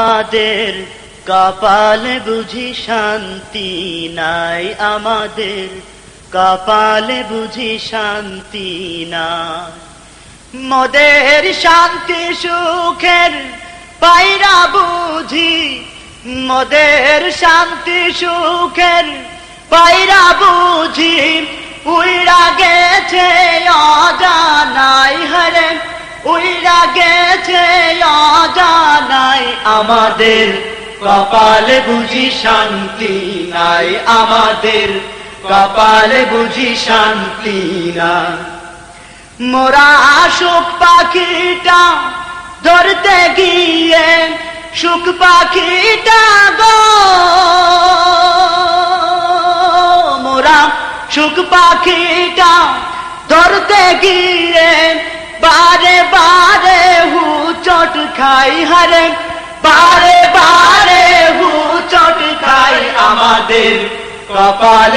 আমাদের কপালে বুঝি শান্তি নাই, আমাদের কপালে বুঝি শান্তি নাই। মোদের শান্তি সুখের পাইরা বুঝি, মোদের শান্তি সুখের পাইরা বুঝি উইরা গেছে অজানাই, হরে উইরা গেছে অজানাই। আমাদের কপালে বুঝি শান্তি নাই, আমাদের কপালে বুঝি শান্তি নাই। মোরা সুখ পাখিটা ধরতে গিয়ে, সুখ পাখিটা গো, মোরা সুখ পাখিটা ধরতে গিয়ে বারে বারে হুচট খাই, হরে বারে বারে হুচট খাই। আমাদের কপালে